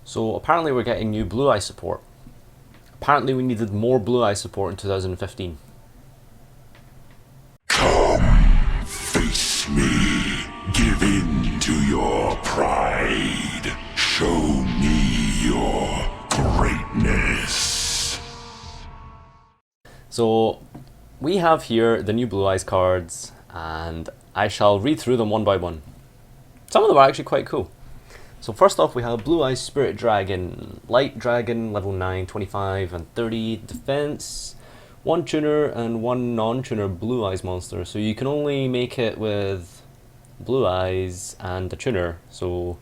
So apparently we're getting new Blue Eye support. Apparently we needed more Blue Eye support in 2015. Come, face me. Give in to your pride. Show me your greatness. So we have here the new Blue Eyes cards, and I shall read through them one by one. Some of them are actually quite cool. So first off, we have Blue Eyes Spirit Dragon, Light Dragon, level 9, 25 and 30 defense, 1 tuner and 1 non-tuner Blue Eyes monster. So you can only make it with Blue Eyes and a tuner. So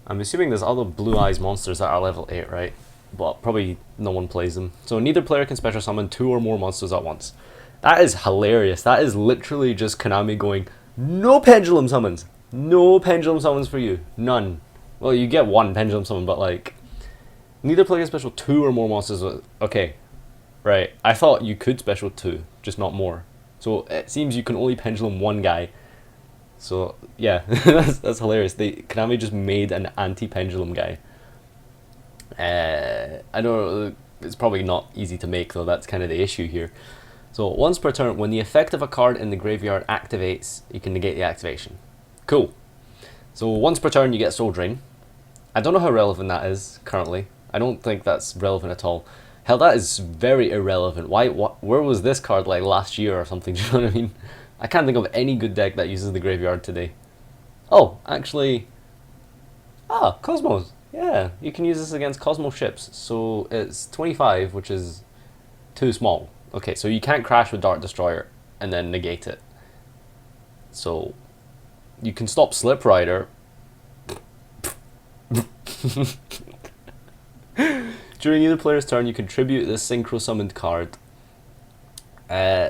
I'm assuming there's other Blue Eyes monsters that are level 8, right? But probably no one plays them. So neither player can special summon 2 or more monsters at once. That is hilarious. That is literally just Konami going, no pendulum summons. No pendulum summons for you. None. Well, you get 1 pendulum summon, but like, neither player can special 2 or more monsters. Okay, right. I thought you could special 2, just not more. So it seems you can only pendulum 1 guy. So yeah, that's hilarious. Konami just made an anti-pendulum guy. I know it's probably not easy to make though. That's kind of the issue here. So once per turn, when the effect of a card in the graveyard activates, you can negate the activation. Cool. So once per turn you get Soul Drain. I don't know how relevant that is currently. I don't think that's relevant at all. Hell, that is very irrelevant. Where was this card like last year or something? Do you know what I mean? I can't think of any good deck that uses the graveyard today. Oh, actually... Cosmos. Yeah, you can use this against Cosmo ships. So it's 25, which is too small. Okay, so you can't crash with Dart Destroyer and then negate it. So... you can stop Slip Rider. During either player's turn, you contribute this synchro summoned card.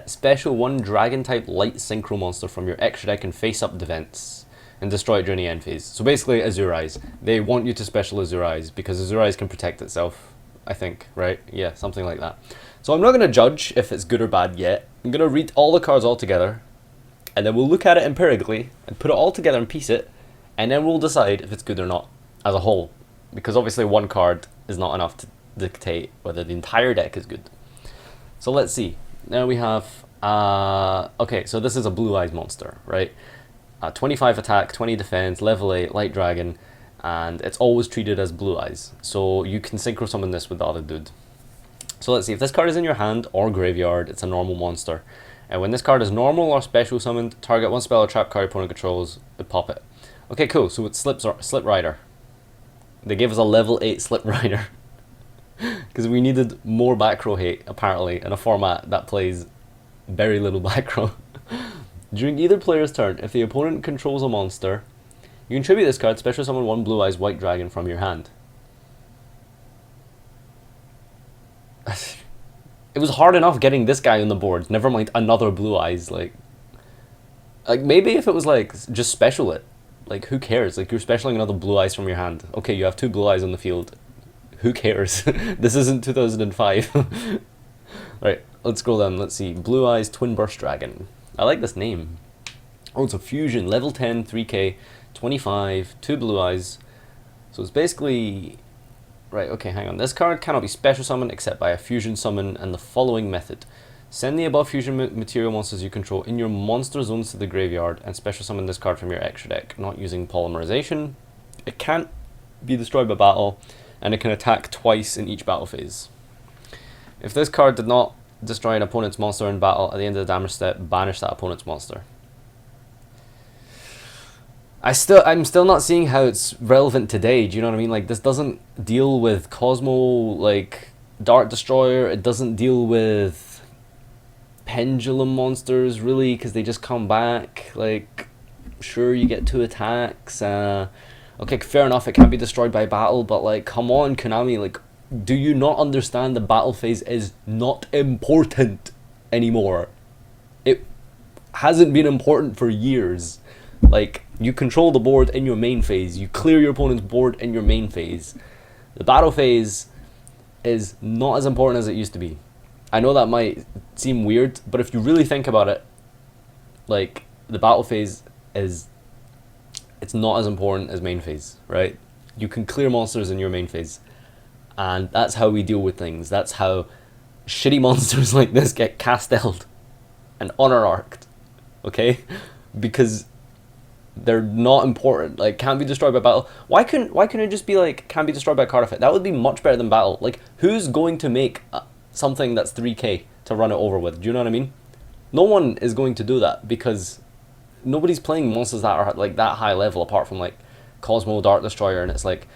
Special 1 dragon type light synchro monster from your extra deck and face up defense and destroy it during the end phase. So basically Azure Eyes. They want you to special Azure Eyes because Azure Eyes can protect itself, I think, right? Yeah, something like that. So I'm not going to judge if it's good or bad yet. I'm going to read all the cards all together, and then we'll look at it empirically and put it all together and piece it, and then we'll decide if it's good or not as a whole. Because obviously one card is not enough to dictate whether the entire deck is good. So let's see. Now we have, okay, so this is a Blue Eyes monster, right? 25 attack, 20 defense, level 8, light dragon, and it's always treated as Blue Eyes. So you can synchro summon this with the other dude. So let's see, if this card is in your hand or graveyard, it's a normal monster. And when this card is normal or special summoned, target 1 spell or trap card opponent controls, would pop it. Okay, cool, so it's Slip Rider. They gave us a level 8 Slip Rider. Because we needed more back row hate, apparently, in a format that plays very little back row. During either player's turn, if the opponent controls a monster, you contribute this card, special summon 1 Blue Eyes White Dragon from your hand. It was hard enough getting this guy on the board, never mind another Blue Eyes. Like maybe if it was like, just special it. Like, who cares? Like, you're specialing another Blue Eyes from your hand. Okay, you have 2 Blue Eyes on the field. Who cares? This isn't 2005. Right, let's scroll down. Let's see. Blue Eyes Twin Burst Dragon. I like this name. Oh, it's a fusion. Level 10, 3k, 25, 2 Blue Eyes. So it's basically... Right, okay, hang on. This card cannot be special summoned except by a fusion summon and the following method. Send the above fusion material monsters you control in your monster zones to the graveyard and special summon this card from your extra deck, not using polymerization. It can't be destroyed by battle, and it can attack twice in each battle phase. If this card did not destroy an opponent's monster in battle, at the end of the damage step, banish that opponent's monster. I'm still not seeing how it's relevant today, do you know what I mean? Like, this doesn't deal with Cosmo, like, Dart Destroyer, it doesn't deal with pendulum monsters, really, because they just come back. Like, sure, you get 2 attacks, okay, fair enough, it can't be destroyed by battle, but like, come on, Konami, like, do you not understand the battle phase is not important anymore? It hasn't been important for years. Like, you control the board in your main phase, you clear your opponent's board in your main phase. The battle phase is not as important as it used to be. I know that might seem weird, but if you really think about it, like, the battle phase is, it's not as important as main phase, right? You can clear monsters in your main phase. And that's how we deal with things. That's how shitty monsters like this get castelled and honor arced. Okay? Because they're not important. Like, can't be destroyed by battle. Why couldn't it just be like, can't be destroyed by card effect? That would be much better than battle. Like, who's going to make something that's 3k to run it over with? Do you know what I mean? No one is going to do that because nobody's playing monsters that are like that high level apart from like Cosmo, Dart Destroyer, and it's like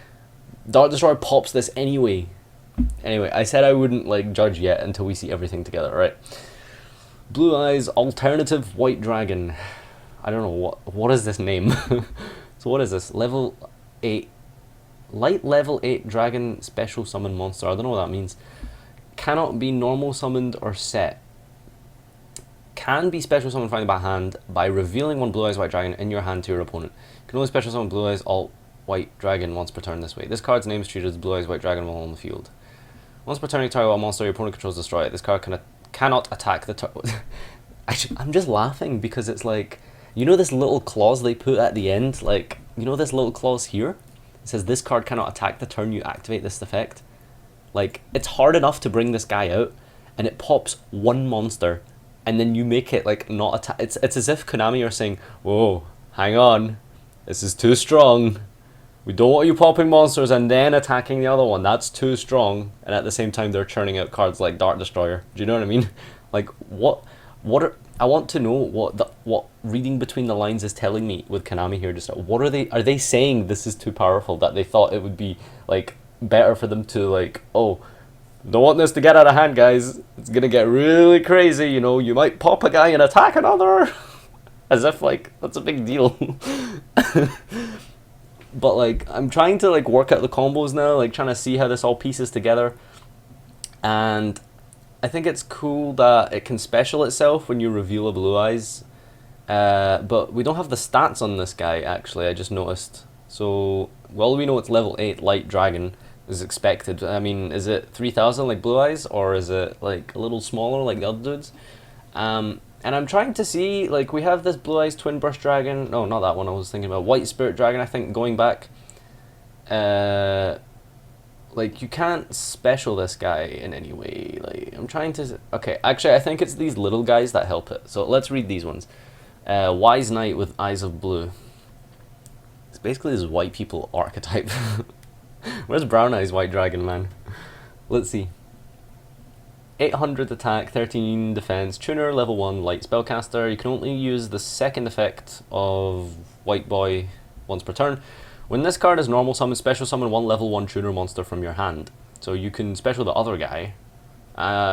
Dart Destroyer pops this anyway. Anyway, I said I wouldn't like judge yet until we see everything together, right? Blue Eyes Alternative White Dragon. I don't know what is this name. So what is this? Level 8 light level 8 dragon special summon monster. I don't know what that means. Cannot be normal summoned or set. Can be special summoned finally by hand by revealing one Blue Eyes White Dragon in your hand to your opponent. Can only special summon Blue Eyes Alt White Dragon once per turn this way. This card's name is treated as Blue Eyes White Dragon while on the field. Once per turn, you target a monster your opponent controls, destroy it. This card cannot attack the I'm just laughing because it's like, you know this little clause they put at the end? Like, you know this little clause here? It says this card cannot attack the turn you activate this effect. Like, it's hard enough to bring this guy out, and it pops one monster, and then you make it like not attack. It's as if Konami are saying, whoa, hang on, this is too strong. We don't want you popping monsters and then attacking the other one. That's too strong. And at the same time, they're churning out cards like Dart Destroyer. Do you know what I mean? Like, I want to know what reading between the lines is telling me with Konami here. Just what are they saying? This is too powerful that they thought it would be like better for them to like, oh, don't want this to get out of hand, guys. It's gonna get really crazy. You know, you might pop a guy and attack another, as if like that's a big deal. But like, I'm trying to like work out the combos now, like trying to see how this all pieces together, and I think it's cool that it can special itself when you reveal a Blue Eyes, but we don't have the stats on this guy actually, I just noticed. So, well, we know it's level 8 Light Dragon is expected. I mean, is it 3000 like Blue Eyes, or is it like a little smaller like the other dudes? And I'm trying to see, like, we have this Blue Eyes Twin Burst Dragon. No, not that one I was thinking about. White Spirit Dragon, I think, going back. Like, you can't special this guy in any way. Like, I'm trying to... Okay, actually, I think it's these little guys that help it. So let's read these ones. Wise Knight with Eyes of Blue. It's basically this white people archetype. Where's Brown Eyes White Dragon, man? Let's see. 800 attack, 13 defense, tuner, level 1, light spellcaster. You can only use the second effect of White Boy once per turn. When this card is normal summon, special summon one level 1 tuner monster from your hand. So you can special the other guy.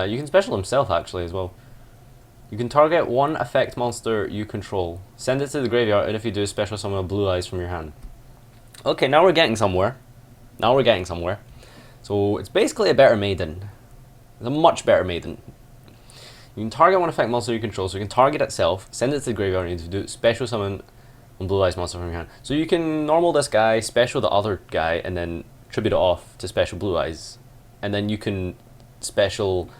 You can special himself actually as well. You can target one effect monster you control. Send it to the graveyard, and if you do, special summon a Blue Eyes from your hand. Okay, now we're getting somewhere. So it's basically a better Maiden. It's a much better Maiden. You can target one effect monster you control, so you can target itself, send it to the graveyard, and you do special summon one Blue Eyes monster from your hand. So you can normal this guy, special the other guy, and then tribute it off to special Blue Eyes. And then you can special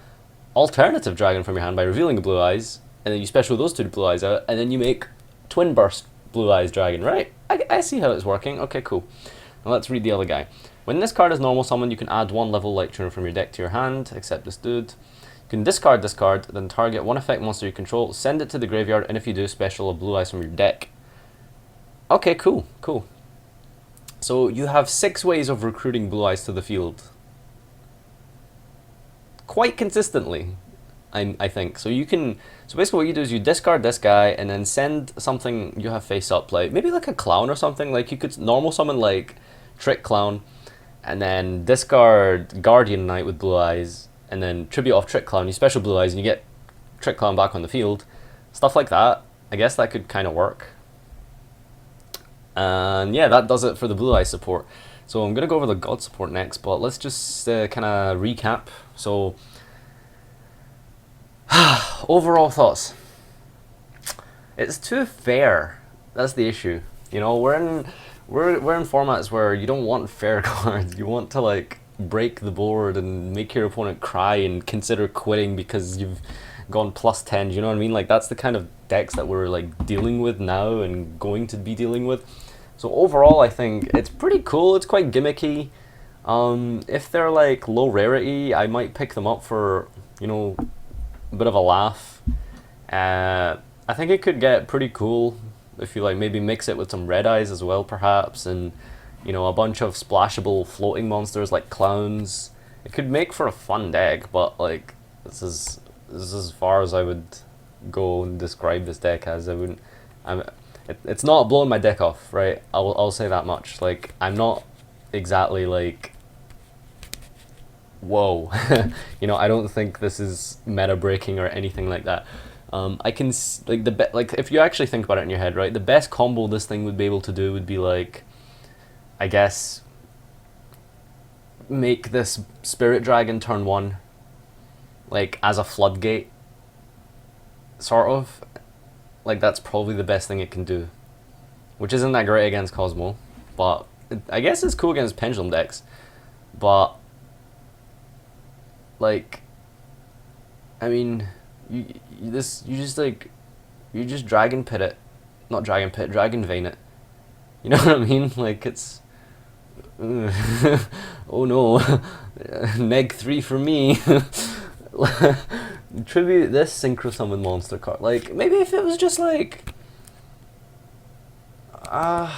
Alternative Dragon from your hand by revealing a Blue Eyes, and then you special those two Blue Eyes out, and then you make Twin Burst Blue Eyes Dragon, right? I see how it's working. Okay, cool. Now let's read the other guy. When this card is normal summoned, you can add one level Light Tuner from your deck to your hand, except this dude. You can discard this card, then target one effect monster you control, send it to the graveyard, and if you do, special a Blue Eyes from your deck. Okay, cool. So you have 6 ways of recruiting Blue Eyes to the field. Quite consistently, I think. So basically what you do is you discard this guy, and then send something you have face up, like maybe like a clown or something. Like you could normal summon like Trick Clown, and then discard Guardian Knight with Blue Eyes, and then tribute off Trick Clown, you special Blue Eyes, and you get Trick Clown back on the field. Stuff like that. I guess that could kind of work. And yeah, that does it for the Blue Eyes support. So I'm going to go over the God support next, but let's just kind of recap. So, overall thoughts. It's too fair. That's the issue. You know, we're in formats where you don't want fair cards. You want to like break the board and make your opponent cry and consider quitting because you've gone +10. You know what I mean? Like that's the kind of decks that we're like dealing with now and going to be dealing with. So overall, I think it's pretty cool. It's quite gimmicky. If they're like low rarity, I might pick them up for, you know, a bit of a laugh. I think it could get pretty cool if you like maybe mix it with some red eyes as well, perhaps, and you know, a bunch of splashable floating monsters like clowns. It could make for a fun deck, but like this is as far as I would go and describe this deck as. I wouldn't. It's not blowing my deck off, right? I'll say that much. Like I'm not exactly like whoa, you know. I don't think this is meta breaking or anything like that. I can like like if you actually think about it in your head, right? The best combo this thing would be able to do would be like, I guess, make this Spirit Dragon turn one, like as a floodgate, sort of. Like that's probably the best thing it can do, which isn't that great against Cosmo, but I guess it's cool against Pendulum decks. But like, I mean, you just like, you just Dragon Pit it, not Dragon Pit, Dragon Vein it. You know what I mean? Like it's, oh no, neg 3 for me. Tribute this Synchro Summon monster card. Like maybe if it was just like, I'm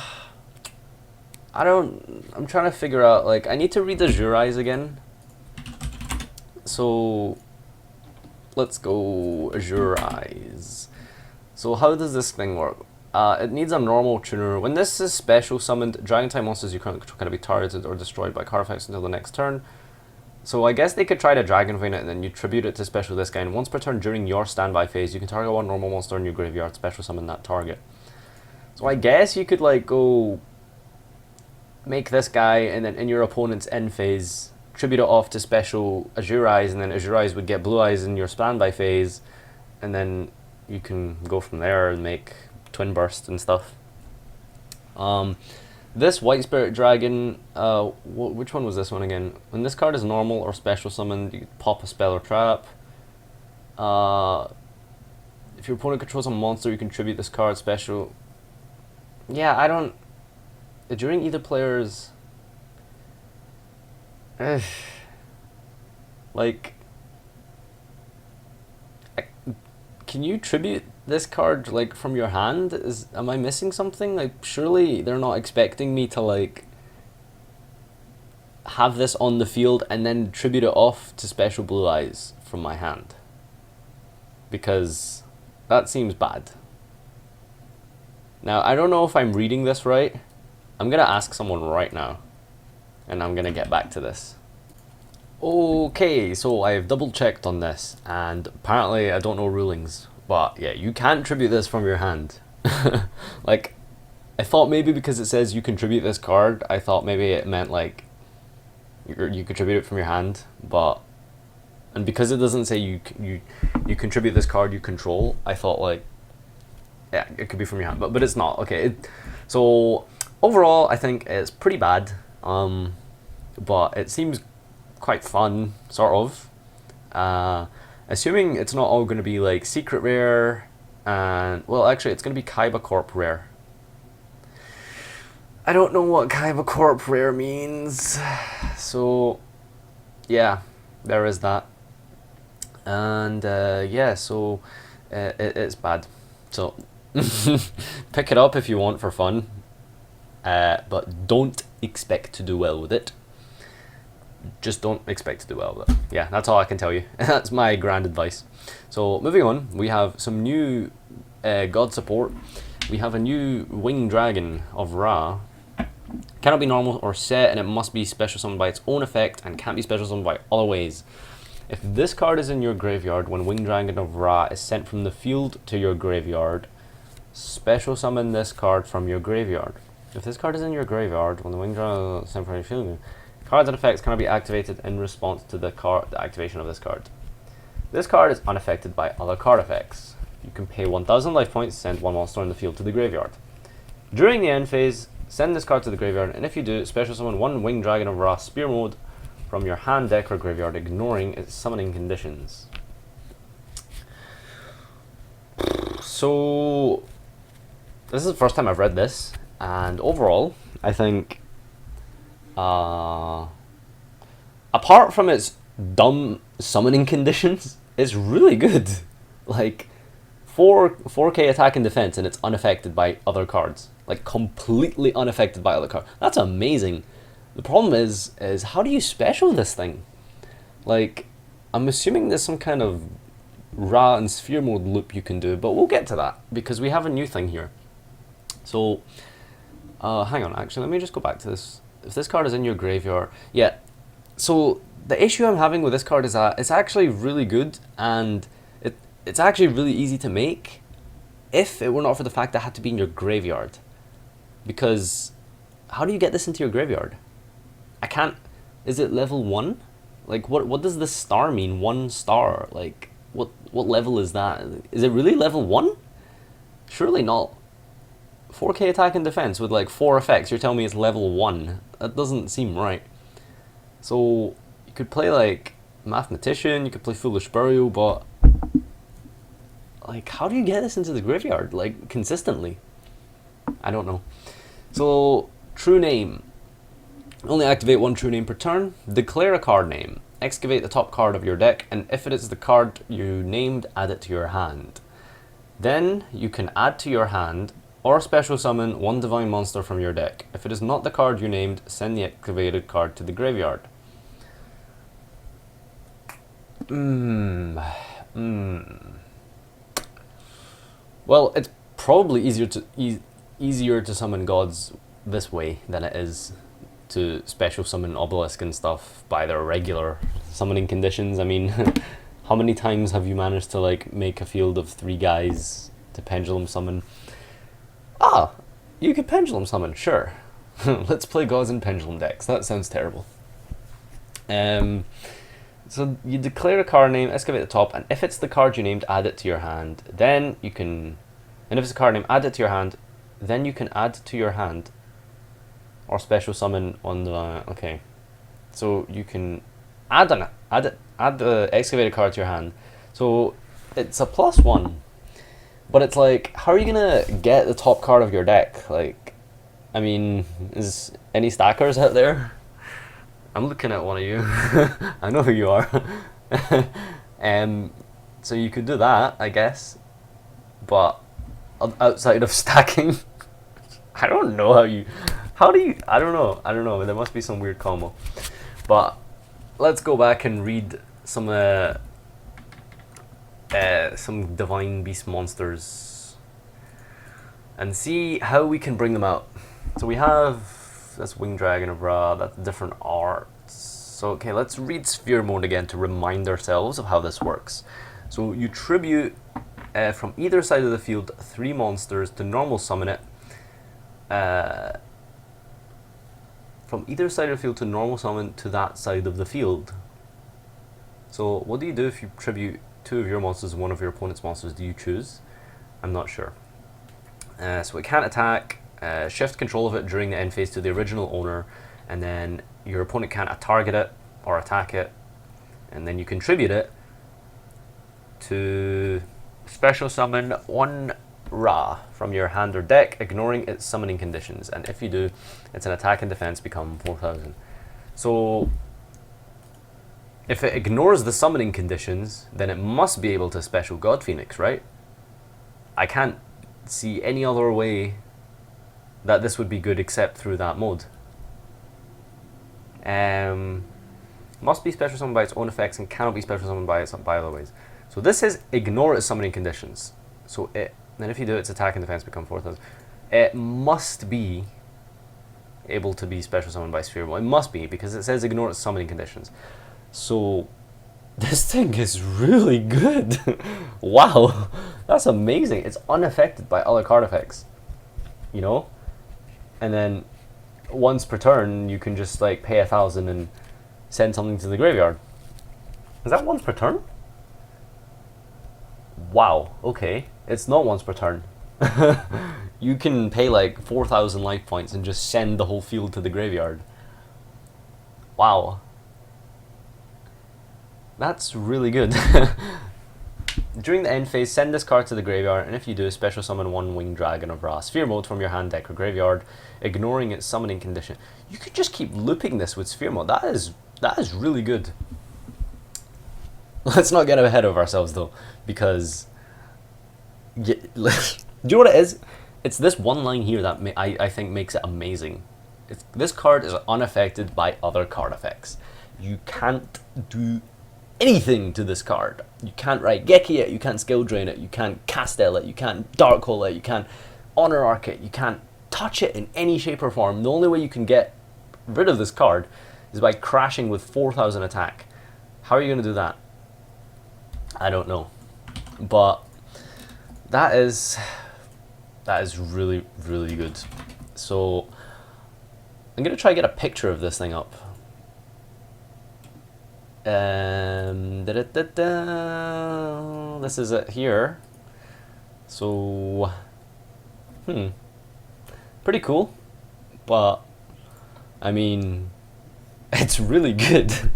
trying to figure out, like, I need to read the Jurais again. So let's go Jurais. So how does this thing work? It needs a normal tuner. When this is special summoned, dragon type monsters you currently control can be targeted or destroyed by card effects until the next turn. So I guess they could try to Dragon Vein it and then you tribute it to special this guy, and once per turn during your standby phase you can target one normal monster in your graveyard, special summon that target. So I guess you could like go make this guy, and then in your opponent's end phase tribute it off to special Azure Eyes, and then Azure Eyes would get Blue Eyes in your standby phase, and then you can go from there and make Twin Burst and stuff. This White Spirit Dragon, which one was this one again? When this card is normal or special summoned, you pop a spell or trap. If your opponent controls a monster, you contribute this card special. Yeah, I don't... During either player's... like... Can you tribute this card like from your hand? Am I missing something? Like surely they're not expecting me to like have this on the field and then tribute it off to special Blue Eyes from my hand, because that seems bad. Now I don't know if I'm reading this right. I'm gonna ask someone right now and I'm gonna get back to this. Okay, so I've double checked on this, and apparently I don't know rulings, but yeah, you can't tribute this from your hand. Like, I thought maybe because it says you contribute this card, I thought maybe it meant like you contribute it from your hand, but, and because it doesn't say you contribute this card you control, I thought like, yeah, it could be from your hand, but it's not. Okay, so overall I think it's pretty bad, but it seems quite fun, sort of. Assuming it's not all going to be like secret rare, and well, actually, it's going to be Kaiba Corp rare. I don't know what Kaiba Corp rare means, so yeah, there is that. And yeah, so it's bad. So pick it up if you want for fun, but don't expect to do well with it. Just don't expect to do well with it. Yeah, that's all I can tell you. That's my grand advice. So moving on, we have some new god support. We have a new Winged Dragon of Ra. Cannot be normal or set, and it must be special summoned by its own effect and can't be special summoned by other ways. If this card is in your graveyard when Winged Dragon of Ra is sent from the field to your graveyard, special summon this card from your graveyard. If this card is in your graveyard when the Winged Dragon is sent from your field, cards and effects cannot be activated in response to the activation of this card. This card is unaffected by other card effects. You can pay 1000 life points, send one monster in the field to the graveyard. During the end phase, send this card to the graveyard, and if you do, special summon one Winged Dragon of Ra Spear Mode from your hand, deck, or graveyard, ignoring its summoning conditions. So, this is the first time I've read this, And overall, I think, apart from its dumb summoning conditions, it's really good. Like, 4k attack and defense, and it's unaffected by other cards. Like, completely unaffected by other cards. That's amazing. The problem is how do you special this thing? Like, I'm assuming there's some kind of Ra and Sphere Mode loop you can do, but we'll get to that, because we have a new thing here. So, hang on, actually, let me just go back to this. If this card is in your graveyard, yeah. So, the issue I'm having with this card is that it's actually really good, and it's actually really easy to make, if it were not for the fact that it had to be in your graveyard. Because, how do you get this into your graveyard? I can't, is it level 1? Like, what does this star mean? 1 star, like, what level is that? Is it really level 1? Surely not. 4k attack and defense with like 4 effects, you're telling me it's level 1? That doesn't seem right. So, you could play like Mathematician, you could play Foolish Burial, but like, how do you get this into the graveyard, like, consistently? I don't know. So, True Name. Only activate 1 True Name per turn. Declare a card name. Excavate the top card of your deck, and if it is the card you named, add it to your hand. Then, you can add to your hand, or special summon 1 divine monster from your deck. If it is not the card you named, send the activated card to the graveyard. Well, it's probably easier to summon gods this way than it is to special summon Obelisk and stuff by their regular summoning conditions. I mean, how many times have you managed to like make a field of 3 guys to pendulum summon? Ah, you could pendulum summon, sure. Let's play gods in pendulum decks. That sounds terrible. So you declare a card name, excavate the top, and if it's the card you named, add it to your hand. Then you can, and if it's a card name, add it to your hand. Then you can add to your hand, or special summon on the. Okay, so you can add the excavated card to your hand. So it's a +1, but it's like, how are you gonna get the top card of your deck? Like, I mean, is any stackers out there? I'm looking at one of you. I know who you are. So you could do that, I guess. But outside of stacking, I don't know how do you, I don't know. There must be some weird combo. But let's go back and read some Divine Beast monsters and see how we can bring them out. So we have that's Winged Dragon of Ra, that's different arts. So okay, let's read Sphere Mode again to remind ourselves of how this works. So you tribute from either side of the field 3 monsters to normal summon it. From either side of the field to normal summon to that side of the field. So what do you do if you tribute 2 of your monsters and 1 of your opponent's monsters? Do you choose? I'm not sure. So it can't attack. Shift control of it during the end phase to the original owner, and then your opponent can't target it or attack it, and then you contribute it to special summon 1 Ra from your hand or deck, ignoring its summoning conditions, and if you do, its an attack and defense become 4,000. So if it ignores the summoning conditions, then it must be able to special God Phoenix, right? I can't see any other way that this would be good except through that mode. Must be special summoned by its own effects and cannot be special summoned by other ways. So this is ignore its summoning conditions. So then if you do, its attack and defense become 4,000. It must be able to be special summoned by Sphere Mode. It must be, because it says ignore its summoning conditions. So this thing is really good. Wow, that's amazing. It's unaffected by other card effects, you know? And then once per turn, you can just like pay 1,000 and send something to the graveyard. Is that once per turn? Wow, okay. It's not once per turn. You can pay like 4,000 life points and just send the whole field to the graveyard. Wow. That's really good. During the end phase, send this card to the graveyard, and if you do, special summon one winged dragon of Ra, sphere mode from your hand, deck, or graveyard, ignoring its summoning condition. You could just keep looping this with sphere mode. That is really good. Let's not get ahead of ourselves though, because do you know what it is? It's this one line here that I think makes it amazing. This card is unaffected by other card effects. You can't do anything to this card. You can't Geki it, you can't skill drain it, you can't Castel it, you can't Dark Hole it, you can't Honor Arc it, you can't touch it in any shape or form. The only way you can get rid of this card is by crashing with 4,000 attack. How are you going to do that? I don't know. But that is really, really good. So I'm going to try to get a picture of this thing up. This is it here. So, pretty cool. But, I mean, it's really good.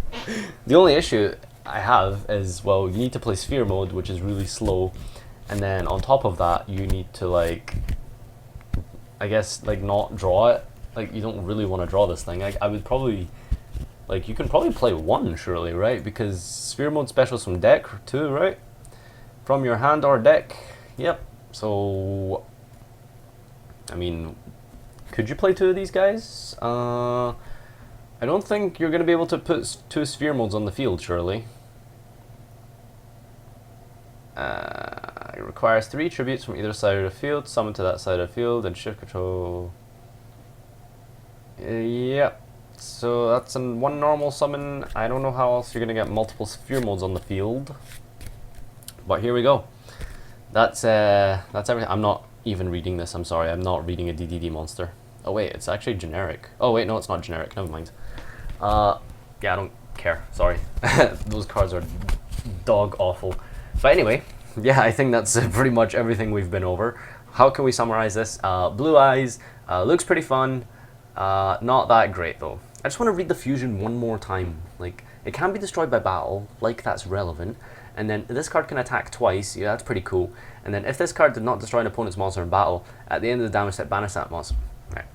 The only issue I have is, well, you need to play sphere mode, which is really slow. And then on top of that, you need to, like, I guess, like, not draw it. Like, you don't really want to draw this thing. I would probably... Like, you can probably play one, surely, right? Because sphere mode specials from deck too, right? From your hand or deck. Yep. So, I mean, could you play two of these guys? I don't think you're going to be able to put two sphere modes on the field, surely. It requires 3 tributes from either side of the field, summon to that side of the field, and shift control. Yep. So that's one normal summon. I don't know how else you're going to get multiple sphere modes on the field. But here we go. That's everything. I'm not even reading this, I'm sorry. I'm not reading a DDD monster. Oh wait, it's actually generic. Oh wait, no, it's not generic. Never mind. Yeah, I don't care. Sorry. Those cards are dog awful. But anyway, yeah, I think that's pretty much everything we've been over. How can we summarize this? Blue Eyes looks pretty fun. Not that great though. I just want to read the fusion one more time. Like, it can be destroyed by battle, like that's relevant. And then this card can attack twice, yeah, that's pretty cool. And then if this card did not destroy an opponent's monster in battle, at the end of the damage step, banish that monster. Right.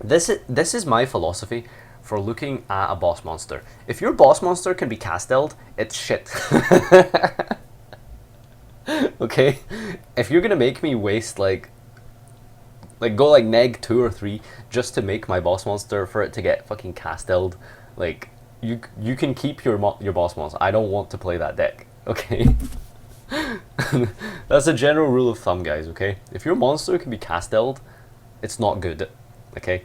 This is my philosophy for looking at a boss monster. If your boss monster can be casteled, it's shit. Okay? If you're gonna make me waste like go like neg 2 or 3 just to make my boss monster for it to get fucking casteled, like you can keep your boss monster. I don't want to play that deck, okay? That's a general rule of thumb, guys, okay? If your monster can be casteled, it's not good, okay?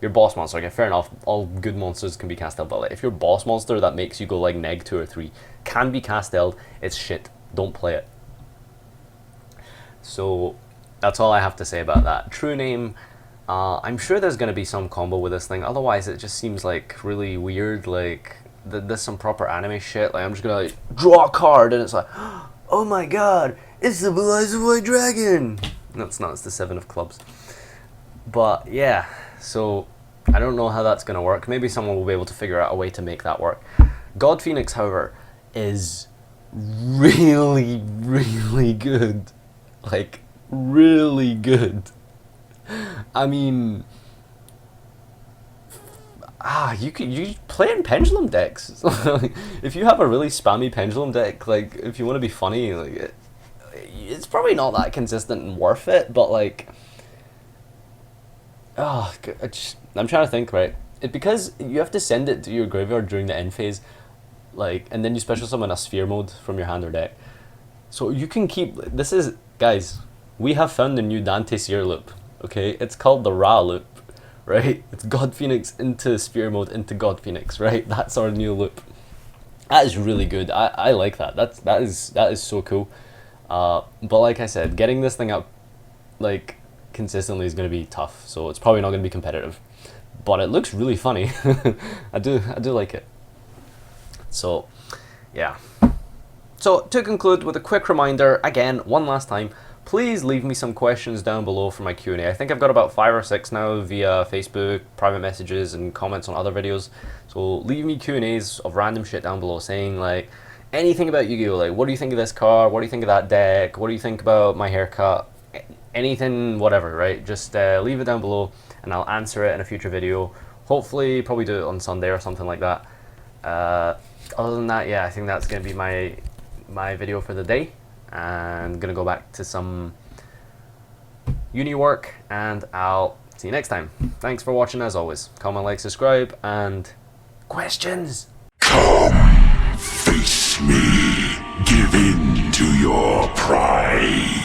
Your boss monster, okay, fair enough, all good monsters can be casteled, but like, if your boss monster that makes you go like neg 2 or 3 can be casteled, it's shit. Don't play it. So that's all I have to say about that. True name, I'm sure there's going to be some combo with this thing, otherwise it just seems like really weird, like there's some proper anime shit, like I'm just going to like, draw a card and it's like, oh my god, it's the Blue Eyes of White Dragon! No, it's not, it's the 7 of clubs. But yeah, so I don't know how that's going to work. Maybe someone will be able to figure out a way to make that work. God Phoenix, however, is really, really good. Like, really good. I mean, you play in pendulum decks. If you have a really spammy pendulum deck, like if you want to be funny, like it's probably not that consistent and worth it. But like, I'm trying to think, right? Because you have to send it to your graveyard during the end phase, like, and then you special summon a sphere mode from your hand or deck. So you can keep, this is, guys, we have found the new Dante Seer loop, okay? It's called the Ra loop, right? It's God Phoenix into Sphere mode into God Phoenix, right? That's our new loop. That is really good. I like that. That is so cool. But like I said, getting this thing out like consistently is going to be tough, so it's probably not going to be competitive. But it looks really funny. I do like it. So, yeah. So, to conclude with a quick reminder, again, one last time, please leave me some questions down below for my Q&A. I think I've got about 5 or 6 now via Facebook, private messages, and comments on other videos. So leave me Q&As of random shit down below saying like, anything about Yu-Gi-Oh! Like, what do you think of this card? What do you think of that deck? What do you think about my haircut? Anything, whatever, right? Just leave it down below, and I'll answer it in a future video. Hopefully, probably do it on Sunday or something like that. Other than that, yeah, I think that's gonna be my video for the day, and gonna go back to some uni work, and I'll see you next time. Thanks for watching as always. Comment, like, subscribe, and questions. Come, face me, give in to your pride.